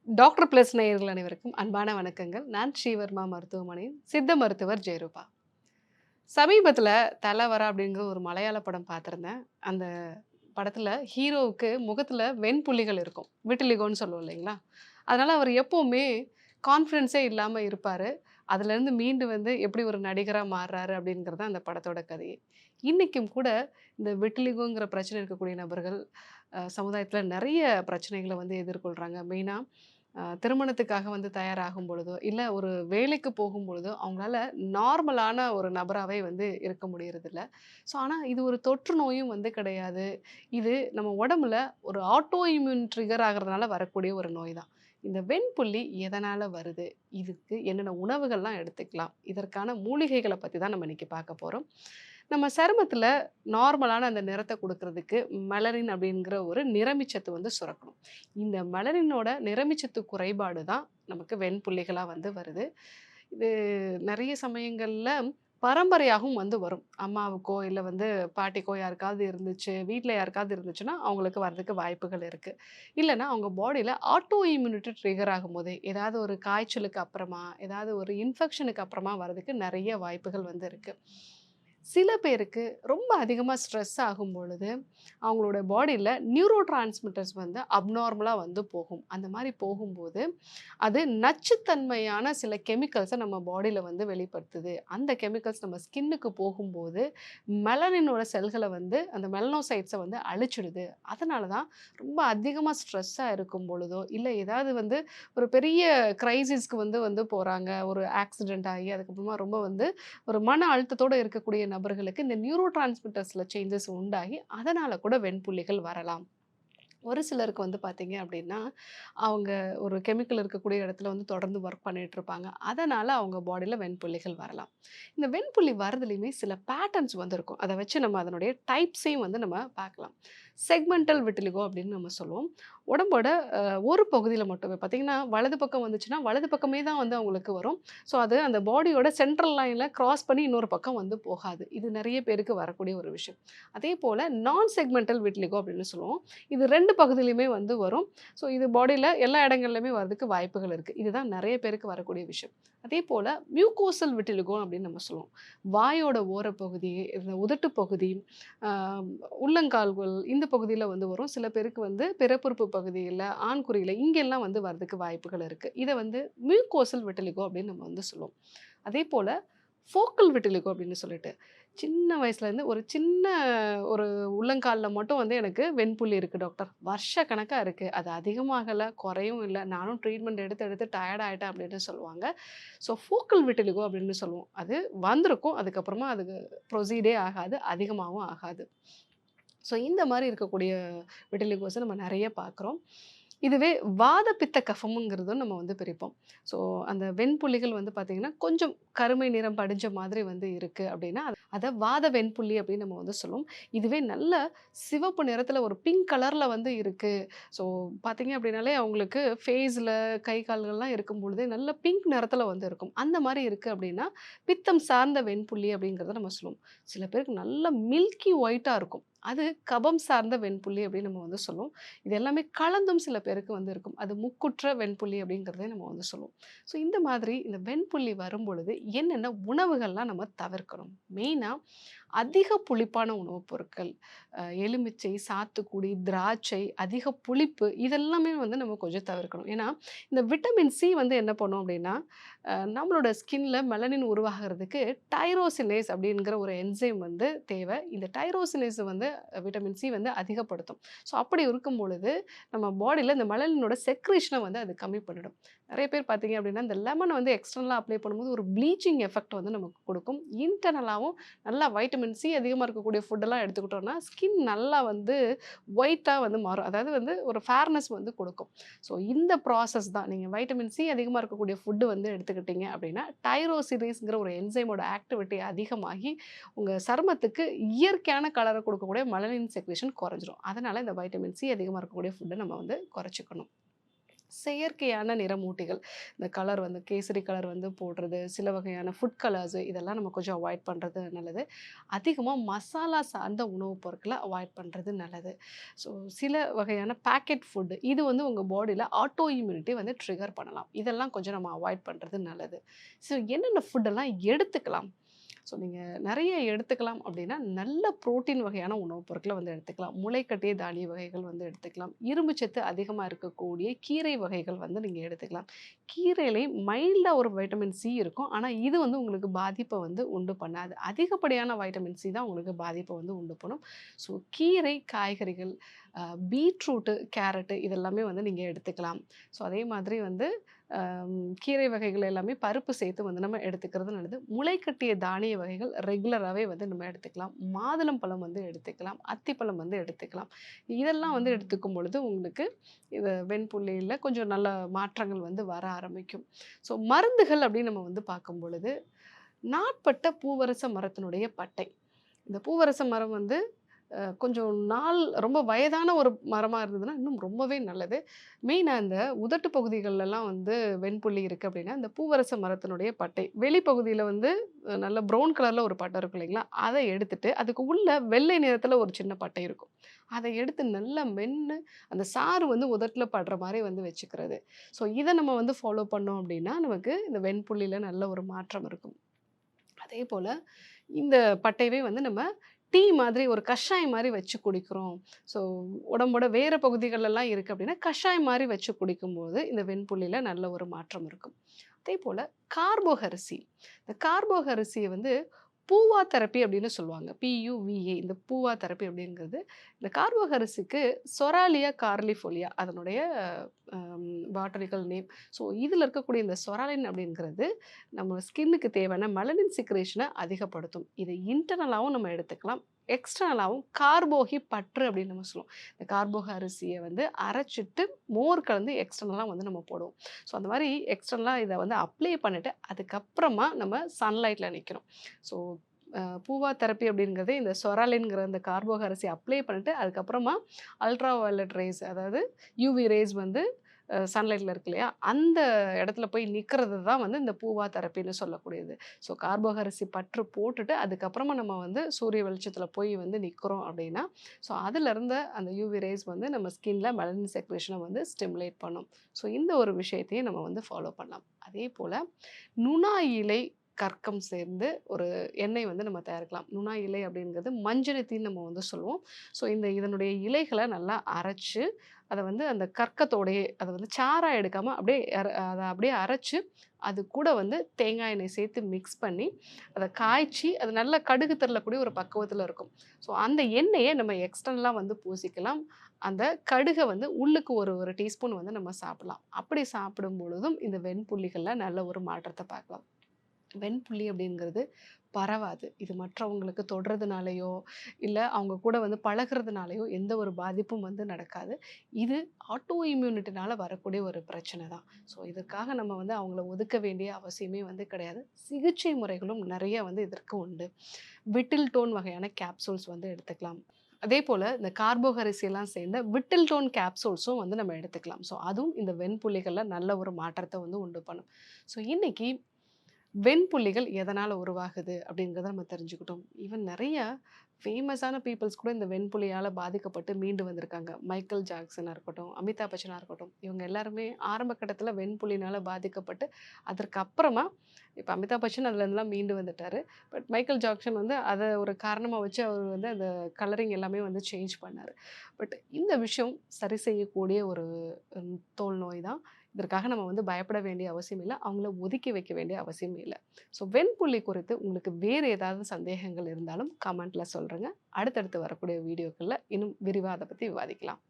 Doctor plus நேயர்கள் அனைவருக்கும் அன்பான வணக்கங்கள். நான் ஸ்ரீவர்மா மருத்துவமனையின் சித்த மருத்துவர் ஜெயரூபா. சமீபத்தில தலவர அப்படிங்கிற ஒரு மலையாள படம் பார்த்துருந்தேன். அந்த படத்தில ஹீரோவுக்கு முகத்தில வெண்புள்ளிகள் இருக்கும். விட்டிலிகோன்னு சொல்லுவோம் இல்லைங்களா? அதனால அவர் எப்பவுமே கான்ஃபிடன்ஸே இல்லாம இருப்பாரு. அதுலேருந்து மீண்டு வந்து எப்படி ஒரு நடிகரா மாறுறாரு அப்படிங்கிறது தான் அந்த படத்தோட கதையே. இன்னைக்கும் கூட இந்த விட்டிலிகோங்கிற பிரச்சனை இருக்கக்கூடிய நபர்கள் சமுதாயத்தில நெறைய பிரச்சனைகள வந்து எதிர்கொள்றாங்க. மெயினா திருமணத்துக்காக வந்து தயாராகும் பொழுதோ, இல்ல ஒரு வேலைக்கு போகும்பொழுதோ, அவங்களால நார்மலான ஒரு நபராவே வந்து இருக்க முடியறதில்ல. ஸோ, ஆனா இது ஒரு தொற்று நோயும் வந்து கிடையாது. இது நம்ம உடம்புல ஒரு ஆட்டோ இம்யூன் ட்ரிகர் ஆகுறதுனால வரக்கூடிய ஒரு நோய் தான். இந்த வெண்புள்ளி எதனால வருது? இதுக்கு என்னென்ன உணவுகள்லாம் எடுத்துக்கலாம்? இதற்கான மூலிகைகள பத்தி தான் நம்ம இன்னைக்கு பார்க்க போறோம். நம்ம சருமத்தில நார்மலான அந்த நிறத்த குடுக்குறதுக்கு மெலனின் அப்படிங்கிற ஒரு நிறமிச்சத்து வந்து சுரக்கணும். இந்த மெலனினோட நிறமிச்சத்து குறைபாடு தான் நமக்கு வெண்புள்ளிகளா வந்து வருது. இது நெறைய சமயங்கள்ல பரம்பரையாகவும் வந்து வரும். அம்மாவுக்கோ, இல்ல வந்து பாட்டிக்கோ யாருக்காவது இருந்துச்சு, வீட்ல யாருக்காவது இருந்துச்சுன்னா, அவங்களுக்கு வரதுக்கு வாய்ப்புகள் இருக்கு. இல்லன்னா அவங்க பாடியில ஆட்டோ இம்யூனிட்டி ட்ரிகர் ஆகும்போதே, ஏதாவது ஒரு காய்ச்சலுக்கு அப்புறமா, ஏதாவது ஒரு இன்ஃபெக்ஷனுக்கு அப்புறமா வரதுக்கு நெறைய வாய்ப்புகள் வந்து இருக்கு. சில பேருக்கு ரொம்ப அதிகமா ஸ்ட்ரெஸ் ஆகும் பொழுது, அவங்களோட பாடியில நியூரோ டிரான்ஸ்மிட்டர்ஸ் வந்து அப்நார்மலா வந்து போகும். அந்த மாரி போகும்போது, அது நச்சுத்தன்மையான சில கெமிக்கல்ஸ நம்ம பாடியில வந்து வெளிப்படுத்துது. அந்த கெமிக்கல்ஸ் நம்ம ஸ்கின்னுக்கு போகும்போது, மெலனினோட செல்கள வந்து அந்த மெலனோசைட்ஸ வந்து அழிச்சிடுது. அதனால தான் ரொம்ப அதிகமா ஸ்ட்ரெஸ்ஸா இருக்கும் பொழுதோ, இல்ல ஏதாவது வந்து ஒரு பெரிய கிரைசிஸ்க்கு வந்து வந்து போறாங்க. ஒரு ஆக்சிடென்ட் ஆகி அதுக்கப்புறமா ரொம்ப வந்து ஒரு மன அழுத்தத்தோட இருக்கக்கூடிய நபர்களுக்கு இந்த நியூரோ டிரான்ஸ்மிட்டர்ஸ்ல சேஞ்சஸ் உண்டாகி, அதனால கூட வெண்புள்ளிகள் வரலாம். ஒரு சிலருக்கு வந்து பார்த்தீங்க அப்படின்னா, அவங்க ஒரு கெமிக்கல் இருக்கக்கூடிய இடத்துல வந்து தொடர்ந்து ஒர்க் பண்ணிட்டு இருப்பாங்க. அதனால அவங்க பாடியில வெண்புள்ளிகள் வரலாம். இந்த வெண்புள்ளி வரதுலயுமே சில பேட்டர்ன்ஸ் வந்து இருக்கும். அத வச்சு நம்ம அதனுடைய டைப்ஸையும் வந்து நம்ம பார்க்கலாம். செக்மெண்டல் விட்டிலிகோ அப்படின்னு நம்ம சொல்லுவோம். உடம்போட ஒரு பகுதியில மட்டுமே பார்த்தீங்கன்னா, வலது பக்கம் வந்துச்சுன்னா, வலது பக்கமே தான் வந்து அவங்களுக்கு வரும். ஸோ, அது அந்த பாடியோட சென்ட்ரல் லைன்ல கிராஸ் பண்ணி இன்னொரு பக்கம் வந்து போகாது. இது நெறைய பேருக்கு வரக்கூடிய ஒரு விஷயம். அதேபோல நான் செக்மெண்டல் விட்டிலிகோ அப்படின்னு சொல்லுவோம். இது 2 பகுதியிலயுமே வந்து வரும். ஸோ, இது பாடியில எல்லா இடங்கள்லயுமே வரதுக்கு வாய்ப்புகள் இருக்கு. இதுதான் நெறைய பேருக்கு வரக்கூடிய விஷயம். அதேபோல மியூகோசல் விட்டிலிகோ அப்படின்னு நம்ம சொல்லுவோம். வாயோட ஓரப்பகுதி, இந்த உதட்டு பகுதி, ஆ உள்ளங்கால்கள் இந்த பகுதியில வந்து வரும். சில பேருக்கு வந்து பிறப்புறுப்பு பகுதியில, ஆண்குறியில இங்கெல்லாம் வந்து வரதுக்கு வாய்ப்புகள் இருக்கு. இத வந்து மியூகோசல் விட்டிலிகோ அப்படின்னு நம்ம வந்து சொல்லுவோம். அதேபோல ஃபோக்கல் விட்டிலிகோ அப்படின்னு சொல்லிட்டு, சின்ன வயசுலேருந்து ஒரு சின்ன ஒரு உள்ளங்கால்ல மட்டும் வந்து எனக்கு வெண்புள்ளி இருக்கு டாக்டர். வருஷக்கணக்கா இருக்கு. அது அதிகமாகல, குறையவும் இல்ல. நானும் ட்ரீட்மெண்ட் எடுத்து எடுத்து டயர்ட் ஆயிட்டேன் அப்படின்னு சொல்லுவாங்க. ஸோ ஃபோக்கல் விட்டிலிகோ அப்படின்னு சொல்லுவோம். அது வந்திருக்கும். அதுக்கப்புறமா அதுக்கு ப்ரொசீடே ஆகாது. அதிகமாவும் ஆகாது. ஸோ இந்த மாரி இருக்கக்கூடிய விட்டிலிகோஸ நம்ம நெறைய பார்க்குறோம். இதுவே வாத பித்த கஃபம்ங்கிறதும் நம்ம வந்து பிரிப்போம். ஸோ அந்த வெண்புள்ளிகள் வந்து பார்த்தீங்கன்னா, கொஞ்சம் கருமை நிறம் படிஞ்ச மாதிரி வந்து இருக்கு அப்டின்னா, அத வாத வெண்புள்ளி அப்டின்னு நம்ம வந்து சொல்லுவோம். இதுவே நல்ல சிவப்பு நிறத்தில ஒரு பிங்க் கலர்ல வந்து இருக்கு. ஸோ பார்த்தீங்க அப்டின்னாலே அவங்களுக்கு ஃபேஸ்ல கை, கால்கள்லாம் இருக்கும் பொழுதே நல்ல பிங்க் நிறத்தில வந்து இருக்கும். அந்த மாரி இருக்கு அப்டின்னா, பித்தம் சார்ந்த வெண்புள்ளி அப்டிங்கிறத நம்ம சொல்லுவோம். சில பேருக்கு நல்ல மில்கி ஒயிட்டா இருக்கும். அது கபம் சார்ந்த வெண்புள்ளி அப்டின்னு நம்ம வந்து சொல்லுவோம். இது எல்லாமே கலந்தும் சில பேருக்கு வந்து இருக்கும். அது முக்குற்ற வெண்புள்ளி அப்படிங்கிறதே நம்ம வந்து சொல்லுவோம். ஸோ இந்த மாதிரி இந்த வெண்புள்ளி வரும்பொழுது என்னென்ன உணவுகள்லாம் நம்ம தவிர்க்கணும்? மெயினா அதிக புளிப்பான உணவுப் பொருட்கள், எலுமிச்சை, சாத்துக்குடி, திராட்சை, அதிக புளிப்பு இதெல்லாமே வந்து நம்ம கொஞ்சம் தவிர்க்கணும். ஏன்னா, இந்த விட்டமின் சி வந்து என்ன பண்ணும் அப்படின்னா, நம்மளோட ஸ்கின்ல மெலனின் உருவாகுறதுக்கு டைரோசினேஸ் அப்படிங்கிற ஒரு என்சைம் வந்து தேவை. இந்த டைரோசினேஸ் வந்து விட்டமின் சி வந்து அதிகப்படுத்தும். ஸோ அப்படி இருக்கும் பொழுது, நம்ம பாடியில இந்த மெலனினோட செக்ரீஷன வந்து அது கம்மி பண்ணிடும். நெறைய பேர் பார்த்தீங்க அப்படின்னா, இந்த லெமன வந்து எக்ஸ்டர்னலா அப்ளை பண்ணும்போது ஒரு ப்ளீச்சிங் எஃபெக்ட் வந்து நமக்கு குடுக்கும். இன்டர்னலாவும் நல்லா வைட்டமின் சி அதிகமா இருக்கக்கூடிய ஃபுட்டெல்லாம் எடுத்துக்கிட்டோம்னா, ஸ்கின் நல்லா வந்து ஒயிட்டா வந்து மாறும். அதாவது வந்து ஒரு ஃபேர்னஸ் வந்து குடுக்கும். ஸோ இந்த ப்ராசஸ் தான். நீங்க வைட்டமின் சி அதிகமா இருக்கக்கூடிய ஃபுட் வந்து எடுத்துக்கிட்டீங்க அப்படின்னா, டைரோசினேஸ்ங்கிற ஒரு என்சைமோட ஆக்டிவிட்டி அதிகமாகி, உங்க சருமத்துக்கு இயற்கையான கலர குடுக்கக்கூடிய மெலனின் செக்ரீஷன் கொறைஞ்சிரும். அதனால இந்த வைட்டமின் சி அதிகமா இருக்கக்கூடிய ஃபுட்ட நம்ம வந்து கொறைச்சுக்கணும். செயற்கையான நிறமூட்டிகள், இந்த கலர் வந்து கேசரி கலர் வந்து போடுறது, சில வகையான ஃபுட் கலர்ஸு இதெல்லாம் நம்ம கொஞ்சம் அவாய்ட் பண்ணுறது நல்லது. அதிகமா மசாலா சார்ந்த உணவுப் பொருட்கள அவாய்ட் பண்ணுறது நல்லது. ஸோ சில வகையான பேக்கெட் ஃபுட் இது வந்து உங்க பாடியில ஆட்டோ இம்யூனிட்டி வந்து ட்ரிகர் பண்ணலாம். இதெல்லாம் கொஞ்சம் நம்ம அவாய்ட் பண்ணுறது நல்லது. ஸோ என்னென்ன ஃபுட்டெல்லாம் எடுத்துக்கலாம்? ஸோ நீங்க நெறைய எடுத்துக்கலாம் அப்படின்னா, நல்ல புரோட்டீன் வகையான உணவுப் பொருட்கள வந்து எடுத்துக்கலாம். முளைக்கட்டிய தானிய வகைகள் வந்து எடுத்துக்கலாம். இரும்பு சத்து அதிகமா இருக்கக்கூடிய கீரை வகைகள் வந்து நீங்க எடுத்துக்கலாம். கீரையிலே மைல்டா ஒரு வைட்டமின் சி இருக்கும். ஆனா, இது வந்து உங்களுக்கு பாதிப்ப வந்து உண்டு பண்ணாது. அதிகப்படியான வைட்டமின் சி தான் உங்களுக்கு பாதிப்ப வந்து உண்டு பண்ணும். ஸோ கீரை, காய்கறிகள், பீட்ரூட்டு, கேரட்டு இதெல்லாமே வந்து நீங்க எடுத்துக்கலாம். ஸோ அதே மாதிரி வந்து கீரை வகைகள் எல்லாமே பருப்பு சேர்த்து வந்து நம்ம எடுத்துக்கிறது நல்லது. முளைக்கட்டிய தானிய வகைகள் ரெகுலராவே வந்து நம்ம எடுத்துக்கலாம். மாதுளம்பழம் வந்து எடுத்துக்கலாம். அத்திப்பழம் வந்து எடுத்துக்கலாம். இதெல்லாம் வந்து எடுத்துக்கும் பொழுது உங்களுக்கு இது வெண்புள்ளியில கொஞ்சம் நல்ல மாற்றங்கள் வந்து வர ஆரம்பிக்கும். ஸோ மருந்துகள் அப்படின்னு நம்ம வந்து பார்க்கும் பொழுது, நாட்பட்ட பூவரச மரத்தினுடைய பட்டை. இந்த பூவரச மரம் வந்து கொஞ்சம் நாள் ரொம்ப வயதான ஒரு மரமா இருந்ததுன்னா, இன்னும் ரொம்பவே நல்லது. மெயினா இந்த உதட்டு பகுதிகள்லலாம் வந்து வெண்புள்ளி இருக்கு அப்படின்னா, இந்த பூவரச மரத்தினுடைய பட்டை. வெளிப்பகுதியில வந்து நல்ல ப்ரவுன் கலர்ல ஒரு பட்டை இருக்கும் இல்லைங்களா? அத எடுத்துட்டு, அதுக்கு உள்ள வெள்ளை நிறத்தில ஒரு சின்ன பட்டை இருக்கும். அத எடுத்து நல்லா மென்னு, அந்த சாறு வந்து உதட்டுல படுற மாரி வந்து வச்சுக்கிறது. ஸோ இத நம்ம வந்து ஃபாலோ பண்ணோம் அப்படின்னா, நமக்கு இந்த வெண்புள்ளியில நல்ல ஒரு மாற்றம் இருக்கும். அதேபோல இந்த பட்டையவே வந்து நம்ம டீ மாதிரி ஒரு கஷாயம் மாரி வச்சு குடிக்கிறோம். ஸோ உடம்போட வேற பகுதிகள்லாம் இருக்கு அப்படின்னா, கஷாயம் மாரி வச்சு குடிக்கும்போது, இந்த வெண்புள்ளில நல்ல ஒரு மாற்றம் இருக்கும். அதேபோல கார்போக அரிசி. இந்த கார்போக அரிசிய வந்து பூவா தெரப்பி அப்படின்னு சொல்லுவாங்க. PUVA இந்த பூவா தெரப்பி அப்படிங்கிறது, இந்த கார்போக அரிசிக்கு சொராலியா கார்லிஃபோலியா அதனுடைய பாட்டனிக்கல் நேம். ஸோ இதில இருக்கக்கூடிய இந்த சொராலின் அப்படிங்கிறது நம்ம ஸ்கின்னுக்கு தேவையான மெலனின் செக்ரேஷன அதிகப்படுத்தும். இது இன்டர்னலாவும் நம்ம எடுத்துக்கலாம். எக்ஸ்டர்னலாவும் கார்போகி பற்று அப்படின்னு நம்ம சொல்லுவோம். இந்த கார்போக அரிசிய வந்து அரைச்சுட்டு மோர் கலந்து எக்ஸ்டர்னலா வந்து நம்ம போடுவோம். ஸோ அந்த மாரி எக்ஸ்டர்னலா இத வந்து அப்ளை பண்ணிட்டு, அதுக்கப்புறமா நம்ம சன்லைட்ல நிக்கணும். ஸோ பூவா தெரப்பி அப்படிங்கிறது இந்த சொராலின்ங்கிற இந்த கார்போக அரிசி அப்ளை பண்ணிட்டு, அதுக்கப்புறமா அல்ட்ரா வயலட் ரேஸ் அதாவது யுவி ரேஸ் வந்து சன்லைட்ல இருக்கு இல்லையா? அந்த இடத்துல போய் நிக்கிறது தான் வந்து இந்த பூவா தெரப்பின்னு சொல்லக்கூடியது. ஸோ கார்போக அரிசி பற்று போட்டுட்டு, அதுக்கப்புறமா நம்ம வந்து சூரிய வெளிச்சத்தில போய் வந்து நிக்கிறோம் அப்படின்னா, ஸோ அதிலிருந்த அந்த யூவி ரேஸ் வந்து நம்ம ஸ்கின்ல மெலனின் செக்ரேஷன வந்து ஸ்டிமுலேட் பண்ணும். ஸோ இந்த ஒரு விஷயத்தையும் நம்ம வந்து ஃபாலோ பண்ணலாம். அதேபோல நுணா இலை கற்கம் சேர்ந்து ஒரு எண்ணெய் வந்து நம்ம தயாரிக்கலாம். நுணா இலை அப்படிங்கிறது மஞ்சனத்தின்னு நம்ம வந்து சொல்லுவோம். ஸோ இதனுடைய இலைகள நல்லா அரைச்சு, அத வந்து அந்த கற்கத்தோடயே அத வந்து சாறா எடுக்காம அப்படியே அத அப்படியே அரைச்சு, அது கூட வந்து தேங்காய் எண்ணெய் சேர்த்து மிக்ஸ் பண்ணி, அத காய்ச்சி அது நல்லா கடுகு தரலக்கூடிய ஒரு பக்குவத்தில இருக்கும். ஸோ அந்த எண்ணெய நம்ம எக்ஸ்டர்னலா வந்து பூசிக்கலாம். அந்த கடுக வந்து உள்ளுக்கு ஒரு ஒரு டீஸ்பூன் வந்து நம்ம சாப்பிடலாம். அப்படி சாப்பிடும் பொழுதும் இந்த வெண்புள்ளிகள்ல நல்ல ஒரு மாற்றத்த பார்க்கலாம். வெண்புள்ளி அப்படிங்கிறது பரவாது. இது மற்றவங்களுக்கு தொடுறதுனாலயோ, இல்ல அவங்க கூட வந்து பழகுறதுனாலயோ எந்த ஒரு பாதிப்பும் வந்து நடக்காது. இது ஆட்டோ இம்யூனிட்டினால வரக்கூடிய ஒரு பிரச்சனை தான். ஸோ இதற்காக நம்ம வந்து அவங்கள ஒதுக்க வேண்டிய அவசியமே வந்து கிடையாது. சிகிச்சை முறைகளும் நெறைய வந்து இதற்கு உண்டு. விட்டில்டோன் வகையான கேப்சூல்ஸ் வந்து எடுத்துக்கலாம். அதேபோல இந்த கார்போக அரிசியெல்லாம் சேர்ந்த விட்டில்டோன் கேப்சூல்ஸும் வந்து நம்ம எடுத்துக்கலாம். ஸோ அதுவும் இந்த வெண்புள்ளிகள்ல நல்ல ஒரு மாற்றத்த வந்து உண்டு பண்ணும். ஸோ இன்னைக்கு வெண்புள்ளிகள் எதனால உருவாகுது அப்படிங்கிறத நம்ம தெரிஞ்சுக்கிட்டோம். ஈவன் நெறைய ஃபேமஸான பீப்பிள்ஸ் கூட இந்த வெண்புலியால பாதிக்கப்பட்டு மீண்டு வந்திருக்காங்க. மைக்கேல் ஜாக்சனா இருக்கட்டும், அமிதாப் பச்சனா இருக்கட்டும். இவங்க எல்லாருமே ஆரம்ப கட்டத்தில வெண்புலினால பாதிக்கப்பட்டு, அதற்கு அப்புறமா இப்ப அமிதாப் பச்சன் அதுலேருந்துலாம் மீண்டு வந்துட்டாரு. பட் மைக்கேல் ஜாக்சன் வந்து அத ஒரு காரணமா வச்சு அவர் வந்து அந்த கலரிங் எல்லாமே வந்து சேஞ்ச் பண்ணாரு. பட் இந்த விஷயம் சரி செய்யக்கூடிய ஒரு தோல் நோய் தான். இதற்காக நம்ம வந்து பயப்பட வேண்டிய அவசியம் இல்ல. அவங்கள ஒதுக்கி வைக்க வேண்டிய அவசியம் இல்ல. ஸோ வெண்புள்ளி குறித்து உங்களுக்கு வேறு ஏதாவது சந்தேகங்கள் இருந்தாலும் கமெண்ட்ல சொல்லுங்க. அடுத்தடுத்து வரக்கூடிய வீடியோக்கள்ல இன்னும் விரிவா அத பத்தி விவாதிக்கலாம்.